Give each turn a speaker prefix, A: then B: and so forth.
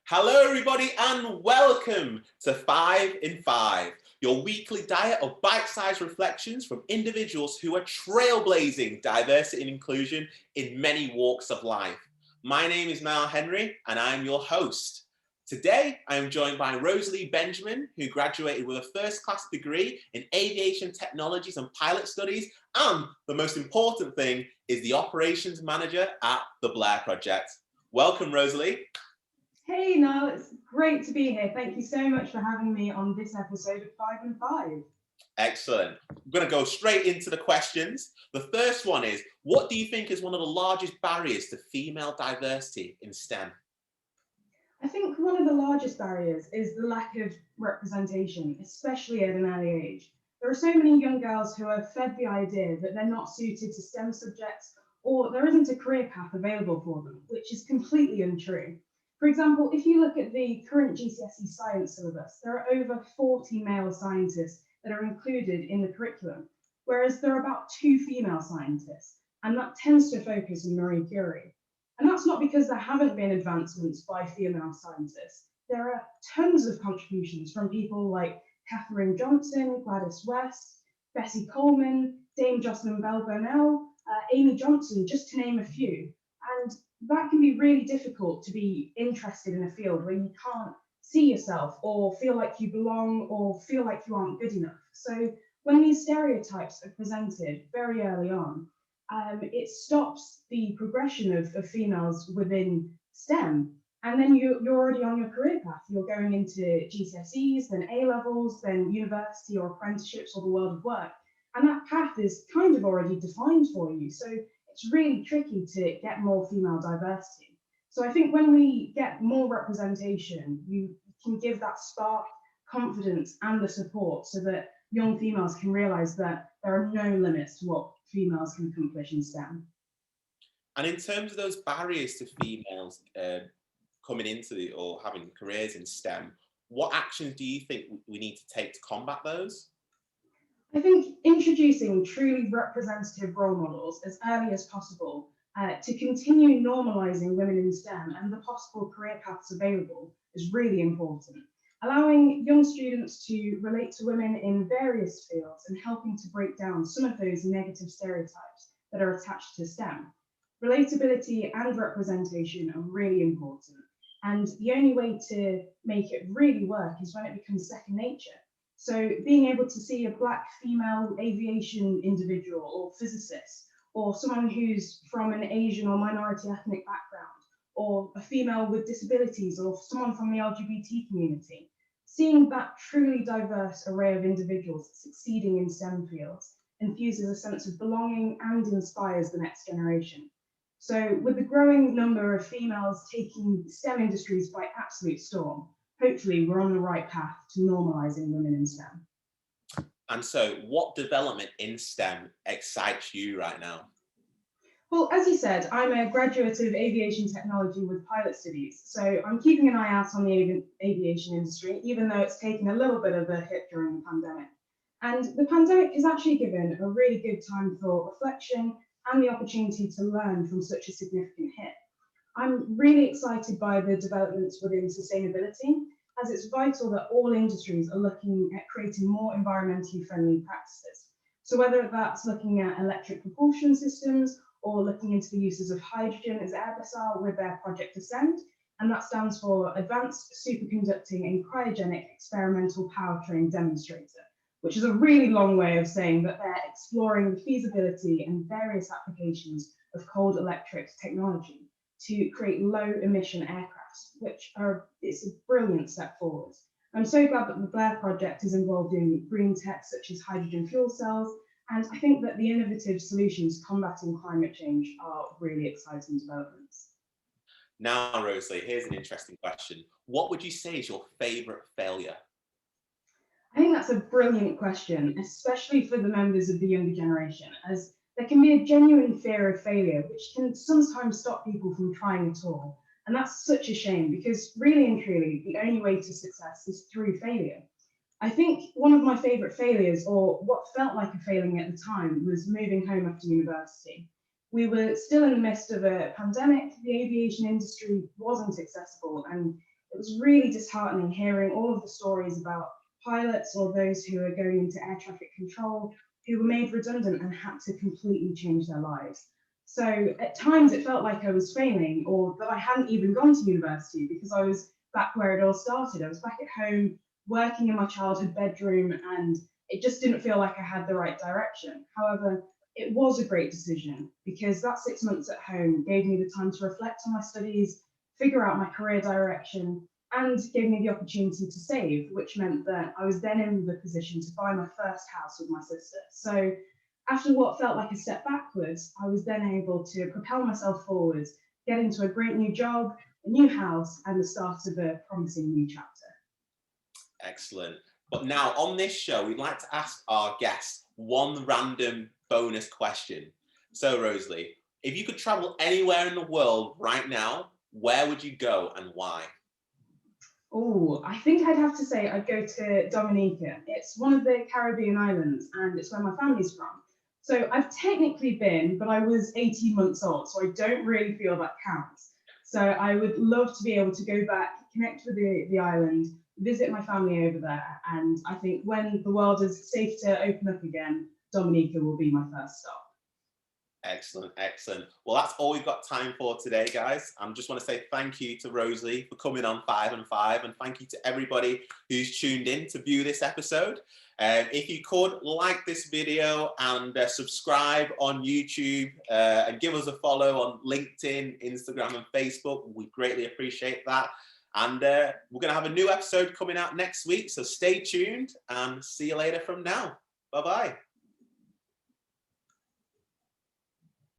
A: Hello everybody and welcome to 5 in 5, your weekly diet of bite-sized reflections from individuals who are trailblazing diversity and inclusion in many walks of life. My name is Nile Henry and I'm your host. Today I am joined by Rosalie Benjamin, who graduated with a first-class degree in Aviation Technologies and Pilot Studies, and the most important thing is the Operations Manager at the Blair Project. Welcome, Rosalie.
B: Hey Niall, it's great to be here. Thank you so much for having me on this episode of 5 in 5.
A: Excellent. I'm going to go straight into the questions. The first one is, what do you think is one of the largest barriers to female diversity in STEM?
B: I think one of the largest barriers is the lack of representation, especially at an early age. There are so many young girls who are fed the idea that they're not suited to STEM subjects or there isn't a career path available for them, which is completely untrue. For example, if you look at the current GCSE science syllabus, there are over 40 male scientists that are included in the curriculum, whereas there are about 2 female scientists, and that tends to focus on Marie Curie. And that's not because there haven't been advancements by female scientists. There are tons of contributions from people like Katherine Johnson, Gladys West, Bessie Coleman, Dame Jocelyn Bell Burnell, Amy Johnson, just to name a few. And that can be really difficult to be interested in a field where you can't see yourself or feel like you belong or feel like you aren't good enough. So when these stereotypes are presented very early on, it stops the progression of females within STEM. And then you're already on your career path. You're going into GCSEs, then A-levels, then university or apprenticeships or the world of work. And that path is kind of already defined for you. So it's really tricky to get more female diversity. So I think when we get more representation, you can give that spark, confidence, and the support so that young females can realize that there are no limits to what females can accomplish in STEM.
A: And in terms of those barriers to females coming into or having careers in STEM, what actions do you think we need to take to combat those?
B: I think introducing truly representative role models as early as possible to continue normalising women in STEM and the possible career paths available is really important. Allowing young students to relate to women in various fields and helping to break down some of those negative stereotypes that are attached to STEM. Relatability and representation are really important. And the only way to make it really work is when it becomes second nature. So being able to see a Black female aviation individual or physicist, or someone who's from an Asian or minority ethnic background, or a female with disabilities, or someone from the LGBT community, seeing that truly diverse array of individuals succeeding in STEM fields infuses a sense of belonging and inspires the next generation. So with the growing number of females taking STEM industries by absolute storm, hopefully we're on the right path to normalising women in STEM.
A: And so what development in STEM excites you right now?
B: Well, as you said, I'm a graduate of Aviation Technology with Pilot Studies, so I'm keeping an eye out on the aviation industry, even though it's taken a little bit of a hit during the pandemic. And the pandemic has actually given a really good time for reflection and the opportunity to learn from such a significant hit. I'm really excited by the developments within sustainability, as it's vital that all industries are looking at creating more environmentally friendly practices. So whether that's looking at electric propulsion systems or looking into the uses of hydrogen as air vessel with their Project Ascend, and that stands for Advanced Superconducting and Cryogenic Experimental Powertrain Demonstrator, which is a really long way of saying that they're exploring the feasibility and various applications of cold electric technology to create low emission aircrafts, it's a brilliant step forward. I'm so glad that the Blair Project is involved in green tech such as hydrogen fuel cells, and I think that the innovative solutions combating climate change are really exciting developments.
A: Now, Rosalie, here's an interesting question. What would you say is your favourite failure?
B: I think that's a brilliant question, especially for the members of the younger generation, as there can be a genuine fear of failure, which can sometimes stop people from trying at all. And that's such a shame because really and truly, the only way to success is through failure. I think one of my favourite failures, or what felt like a failing at the time, was moving home after university. We were still in the midst of a pandemic, the aviation industry wasn't accessible, and it was really disheartening hearing all of the stories about pilots or those who are going into air traffic control who were made redundant and had to completely change their lives. So at times it felt like I was failing or that I hadn't even gone to university because I was back where it all started. I was back at home working in my childhood bedroom and it just didn't feel like I had the right direction. However, it was a great decision because that 6 months at home gave me the time to reflect on my studies, figure out my career direction, and gave me the opportunity to save, which meant that I was then in the position to buy my first house with my sister. So after what felt like a step backwards, I was then able to propel myself forwards, get into a great new job, a new house, and the start of a promising new chapter.
A: Excellent. But now on this show, we'd like to ask our guests one random bonus question. So Rosalie, if you could travel anywhere in the world right now, where would you go and why?
B: Oh, I think I'd have to say I'd go to Dominica. It's one of the Caribbean islands and it's where my family's from. So I've technically been, but I was 18 months old, so I don't really feel that counts. So I would love to be able to go back, connect with the island, visit my family over there, and I think when the world is safe to open up again, Dominica will be my first stop.
A: Excellent, excellent. Well, that's all we've got time for today, guys. I just want to say thank you to Rosalie for coming on 5 and 5, and thank you to everybody who's tuned in to view this episode. If you could like this video and subscribe on YouTube and give us a follow on LinkedIn, Instagram, and Facebook, we greatly appreciate that. And we're going to have a new episode coming out next week, so stay tuned and see you later from now. Bye-bye.